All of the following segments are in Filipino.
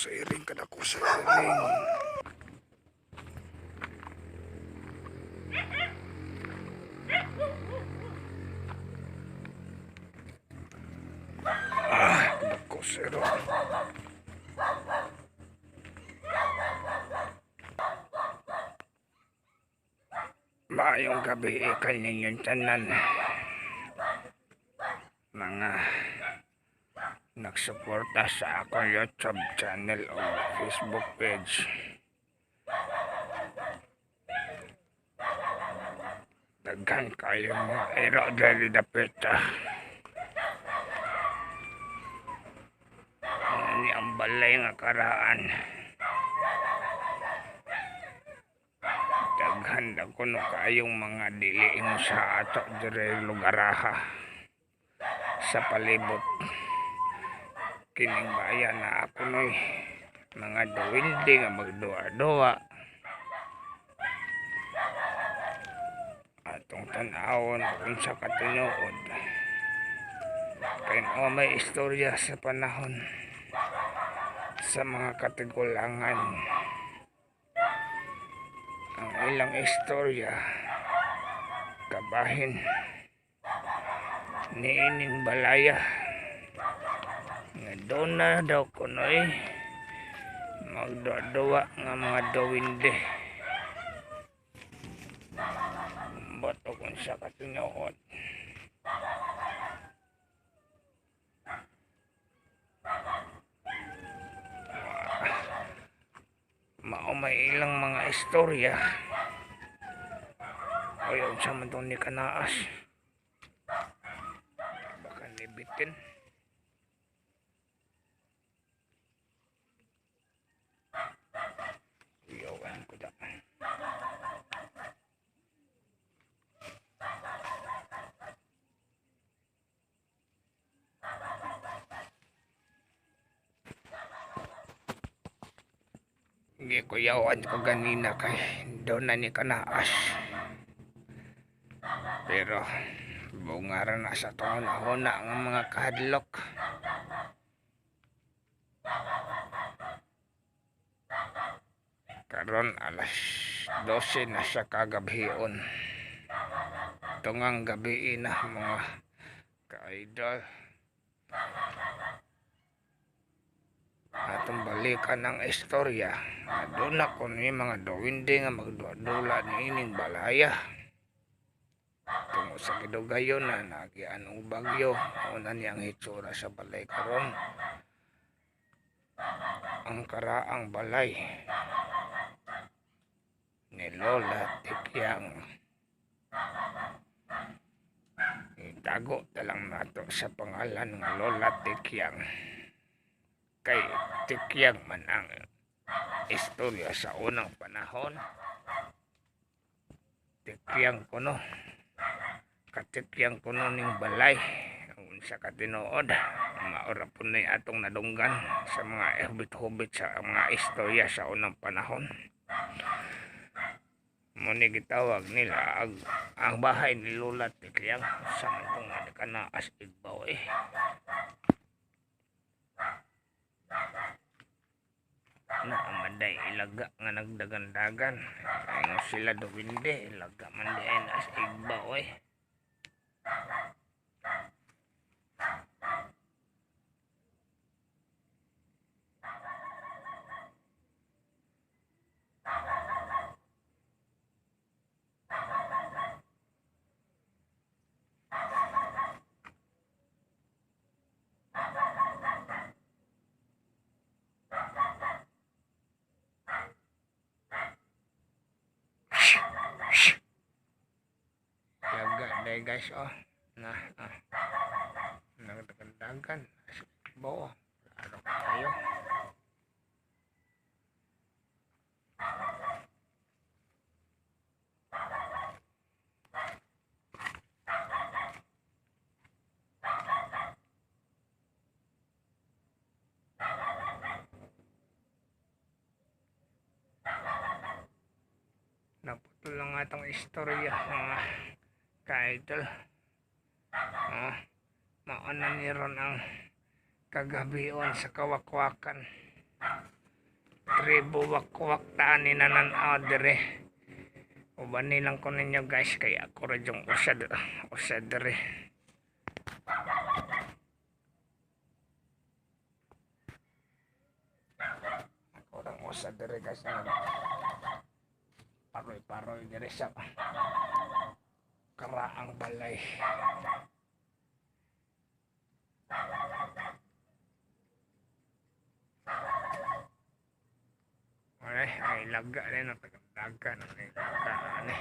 sa iring kadako sa iring. Kadako sa iring. Maayong gabi kaninyong tanan, mga nagsuporta sa akong YouTube channel o Facebook page. Daghan kayo mga ero dali dapit. Yan ang balay nga karaan. Daghan na kuno kayong mga diliing sa ato dire lugaraha sa palibot kining bayan na ako noy mga duwindi nga magduwa-duwa atong tan-awon kung sa katinuod kay may istorya sa panahon sa mga katigulangan. Ang ilang istorya kabahin niining balaya nga doon na daw kunoy magduwa nga mga dawindi bato kung sa katinuod. Mao may ilang mga istorya o yung sa mandong ni kanaas baka nibitin. Iyawan ko da hindi ko yawan ko ganina kay doon na ni kanaas pero bungaran na sa tungon ako na ang mga kahadlok. Karon alas 12 na sa kagabhion tungang gabi na mga ka-idol. Atong balikan ang istorya doon na ko ni mga dawindi nga magduwa-dula ni ining balaya tungo sa gidugayon na nagian og bagyo. Una niyang hitsura sa balay karon ang karaang balay ni Lola Tikyang. Itago talang nato sa pangalan nga Lola Tikyang kay Tikyang man ang istorya sa unang panahon. Tikyang kuno katikyang kuno ning balay sa katinuod maura po na atong nadunggan sa mga hubit-hubit sa mga istorya sa unang panahon. Muni gitawag nila ang bahay ni Lola Tikyang sa itong kanaas Igbaw na amaday ilaga nga nagdagandagan kaya sila dawindi ilaga man di ay nas Igbaw day guys na nagdagandagan Igbaw ano kayo naputol lang atong istorya mga ka-idol. Mauna ni ron ang kagabion sa kawakwakan Tribo wakwak tani nanan dire. Uban nilang ko ninyo guys kaya ako rin yung usad dire. Ako rin usad dire guys. Paroy-paroy dire sa karaang balay. Ay laga rin ang taga ng tagaan eh.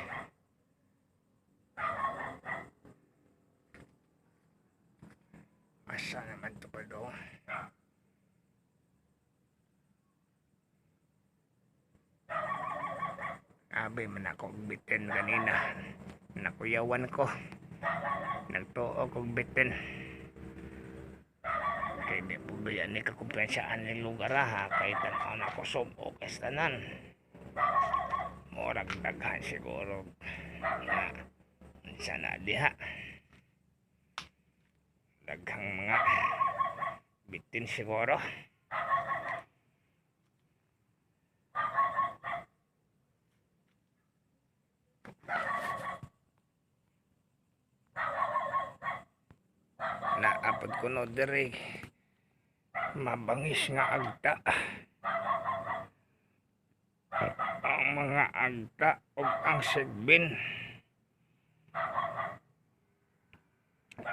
Asa naman ito pa doon? Abi man ako bitin kanina. Nakuyawan ko. Nagtuo kong bitin. Kaya di po ba yan kakumpensaan ng lugar ha. Kaya tanaw na ako subo kastanan. Murag daghan siguro. Na sana diha. Daghang mga bitin siguro. Naapod ko no diri mabangis nga agta. Ang mga agta o ang sigbin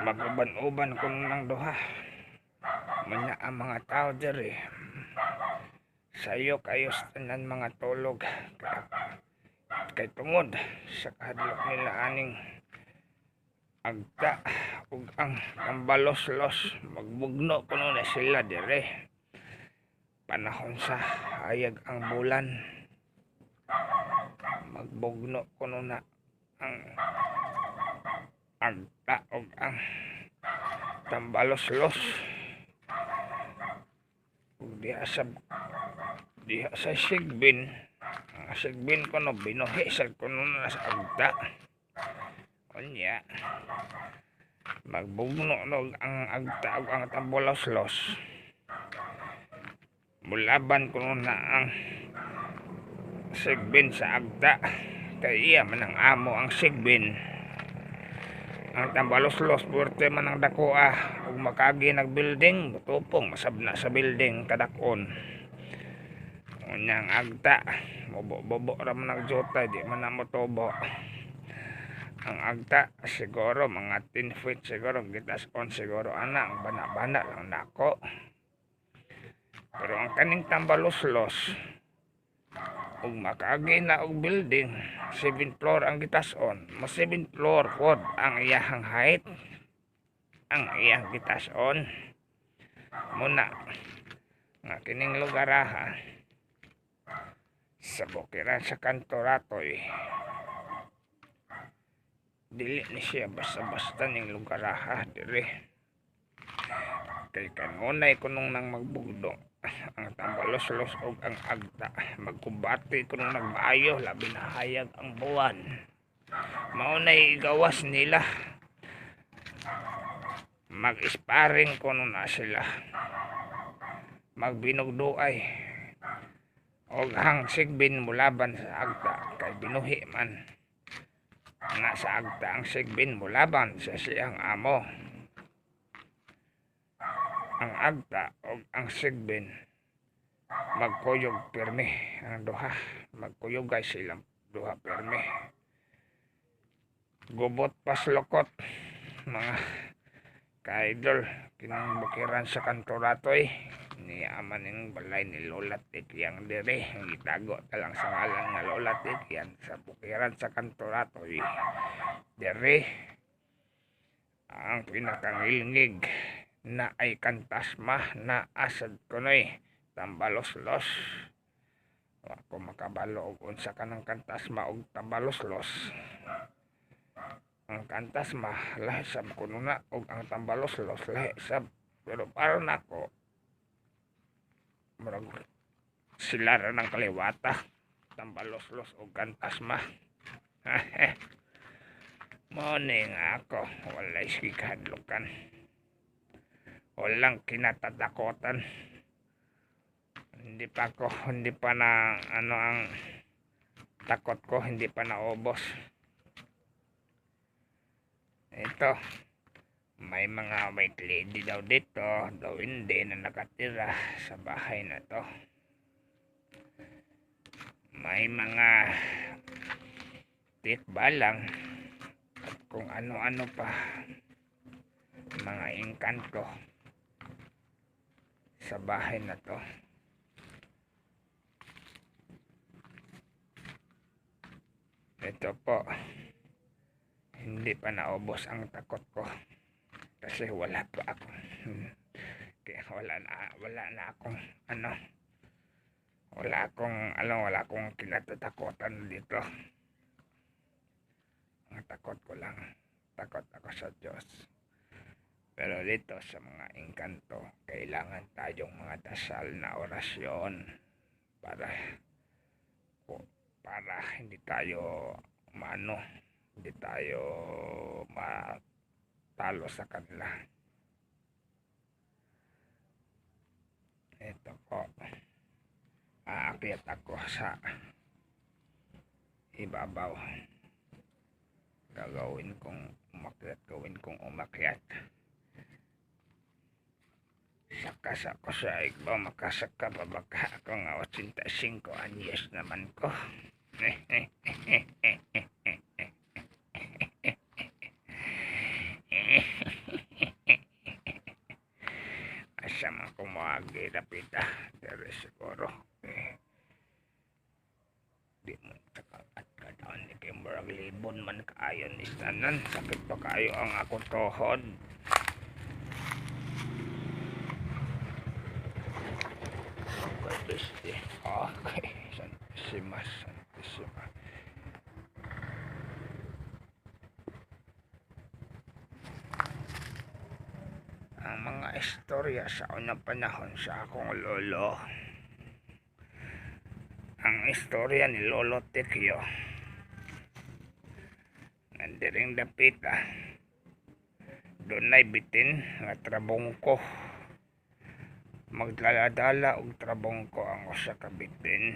maguban-uban ko ng duha. Manya ang mga tao diri sayo kayo tanan mga tulog kay tungod sa kahadlok nila aning agta ug ang tambalos-los magbugno kuno na sila dire panahon sa hayag ang bulan magbugno kuno na ang agta ug ang tambalos-los ug diha sa sigbin ang sigbin kuno binuhi sa kuno na sa agta kanya magbugno nog ang agta ug ang tambalos-los mulaban kuno na ang sigbin sa agta kay iya man ang amo ang sigbin ang tambalos-los puwerte man ang dakoa ug makagi nagbuilding tupong masabna sa building kadakon unyang agta bobo ra man nagjota di man na motobo ang agta siguro mga 10 feet siguro gitas-on siguro ana ang bana-bana lang nako pero ang kaning tambalos-los ug makaagi na og building 7th floor ang gitas-on mo 7th floor pod ang iyahang height ang iyang gitas-on muna nga kining lugar ha sa bukiran sa Kantoratoy dili ni siya basta-basta ning lugar ha dire kay kanunay kunong nang magbugdo ang tambalos-los ug ang agta magkubati kunong nagmaayo labi na hayag ang buwan mao nay gawas nila mag-sparring kuno na sila magbinugduay og hang sigbin mulaban sa agta kay binuhi man nga sa agta ang sigbin mulaban sa siyang amo ang agta o ang sigbin magkuyog pirmi ang duha magkuyog guys silang duha pirmi gubot paslokot mga ka-idol kinang bukiran sa Kantoratoy ni amaning balay ni Lola Tikyang dire gitago talang sa ngalan nga Lola Tikyan sa bukiran sa Kantoratoy dire ang pinakangilngig na ay kantasma na asad kunoy tambalos-los ako makabalo og unsa kanang kantasma og tambalos-los ang kantasma lahi sab kuno na og ang tambalos-los lahi sab pero para nako murag sila ra ng kaliwata tambalos-los og kantasma morning ako walay sikadlokan walang kinatatakotan hindi pa na ano ang takot ko, hindi pa naubos. Ito, may mga white lady daw dito, daw hindi na nakatira sa bahay na to. May mga tikbalang at kung ano-ano pa, mga engkanto sa bahay na to. Ito po, hindi pa naubos ang takot ko kasi wala pa ako. Kaya wala na akong wala akong kinatatakutan dito. Ang takot ko lang, takot ako sa Diyos. Pero dito sa mga engkanto, kailangan tayong mga dasal na orasyon para hindi tayo hindi tayo matalo sa kanila. Ito po, aakyat ako sa ibabaw. Gawin kong umakyat. Sakas ako sa igbaw, makasaka pa baka ako nga 85 anyos naman ko. Asa man ko maagi dapita, pero siguro di mo at kadaon ni kay murag libon man kaayo ni tanan, sakit pa kaayo ang akong tuhod. Okay, Santissima. Ang mga istorya sa unang panahon sa akong lolo. Ang istorya ni Lolo Tekyo. Nandiring dapita. Doon ay bitin nga trabongko. Magdala-dala og trabongko ang usa ka bitin.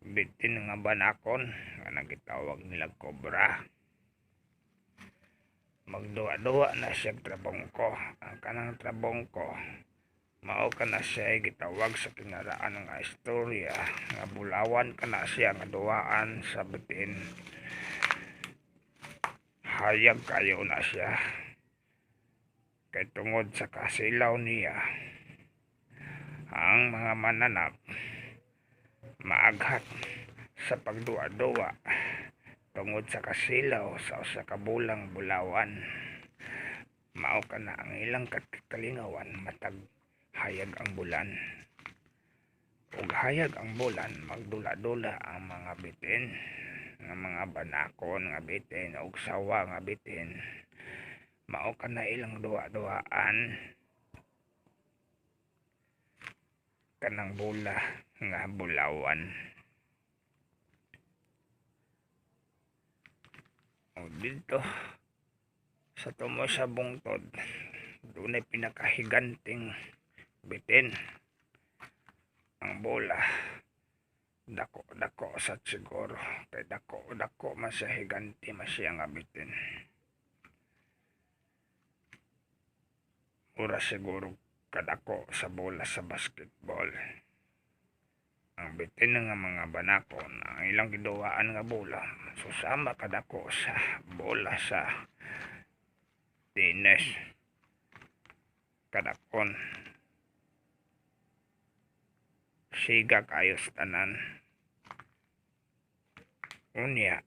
Bitin nga banakon nga nagitawag nila kobra. Magduwa-duwa na siya trabongko. Ang kanang trabongko mao kana siya gitawag sa kinaraan nga istorya nga bulawan kana siya nga duwaan sa bitin. Hayag kayo na siya. Kay tungod sa kasilaw niya, ang mga mananap maaghat sa pagduwa-duwa tungod sa kasilaw sa usa ka bulang bulawan. Mao kana ang ilang kalingawan matag hayag ang bulan. Ug hayag ang bulan, magdula-dula ang mga bitin, nga mga banakon nga bitin ug sawa nga bitin. Mao kana ilang duwa-duwaan kanang bula nga bulawan. O dito sa tumo sa bungtod, doon ay pinakahiganting bitin. Ang bola dako sa siguro, kay dako man sa higanti masya nga bitin. Ura siguro kadako sa bola sa basketball. Ang bitin nga mga banakon, ang ilang giduwaan nga bola susama kadako sa bola sa tennis. Kadakon siga kayo sa tanan. Unya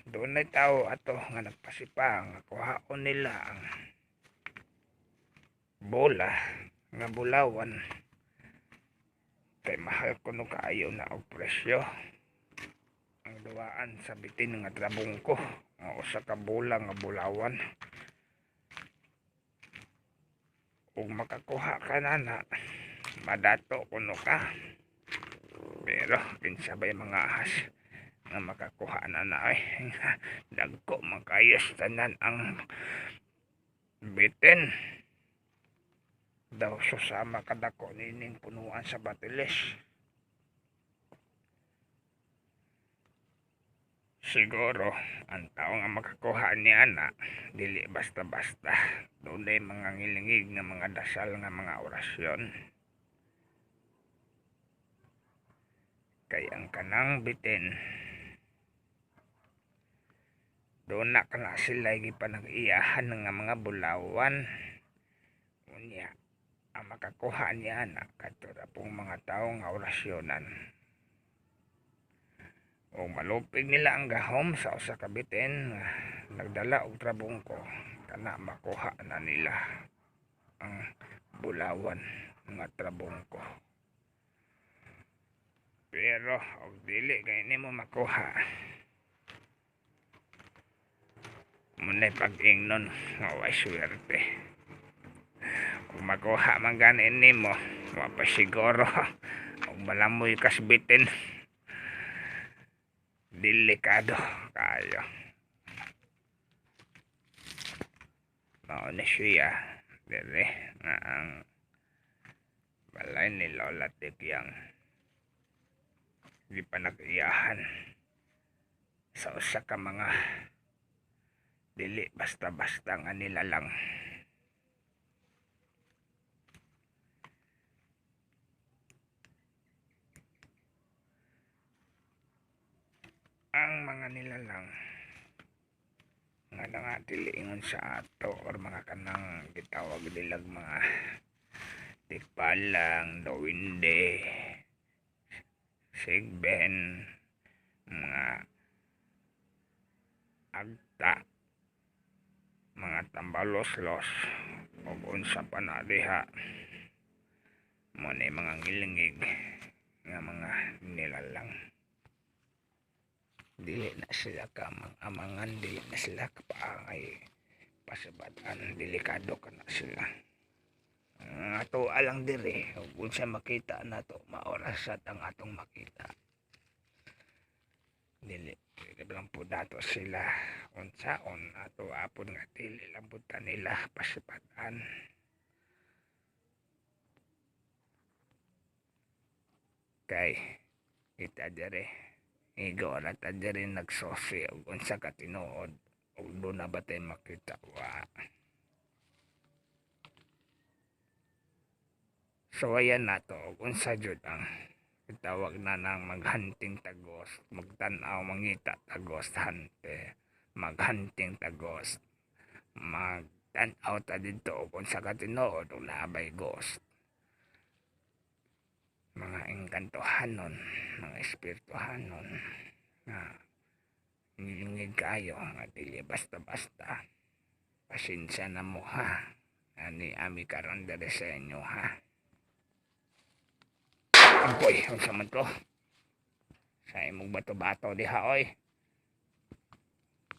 doon na tao ato nga nagpasipang kuhaon nila ang bola nga bulawan. Kay mahal kuno kaayo na og presyo ang duwaan sa bitin nga trabongko nga usa ka bola nga bulawan. Ug makakuha ka na madato kuno ka, pero kinsabay mga ahas nga makakuha na ay dagko makayos tanan ang bitin. daw susama kadako nining punuan sa batiles. Siguro ang tao nga makakuha niya na dili basta-basta, dunay mga ngilingig nga mga dasal nga mga orasyon. Kay ang kanang bitin doon na kana sila gipanag-iyahan nga mga bulawan. Unya ang makakuha niya na kadto pong mga tao nga orasyonan. O malupig nila ang gahom sa usa ka bitin nga nagdala og trabungko, kana makuha na nila ang bulawan nga trabungko. Pero og dili kay nimo makuha, munay pag-ingnon nga way swerte. Kung makuha man ganin nimo, wa pa siguro og malamoy kasbitin. Delikado kayo. Mao na siya dire nga ang balay ni Lola Tikyang di pa nag-iyahan sa usa ka mga dili basta-basta nga nilalang. Ang mga nilalang nga nangatiliingon sa ato or mga kanang gitawag nilang mga tikpalang, dawinde, sigben, mga agta, mga tambaloslos, o unsa pa na diha, mo na mga ngilingig nga mga nilalang. Dili na sila kamang-amangan, dili na sila kapaangay pasabatan, delikado ka na sila. Ang ato alang diri, kung siya makita na to, maorasat ang atong makita. Dili lang po dato sila, unsaon ato apon nga dili lang po nila pasabatan. Kay, kita diri. Igo na ta diri nagsosi og unsa ka tinuod og doon na ba tayo makita wa. So ayan na to og unsa jud ang itawag na nang maghunting tagos, magtan-aw mangita tagos hante, maghunting tagos, magtan-aw ta didto og unsa ka tinuod og naabay ghost. Mga engkantohanon, mga espirituhanon na ngilingig kayo nga dili basta-basta. Pasensya na mo ha, ani ami karon dere sa inyo ha. Ampoy, unsa man to? Sa imong bato-bato diha oy.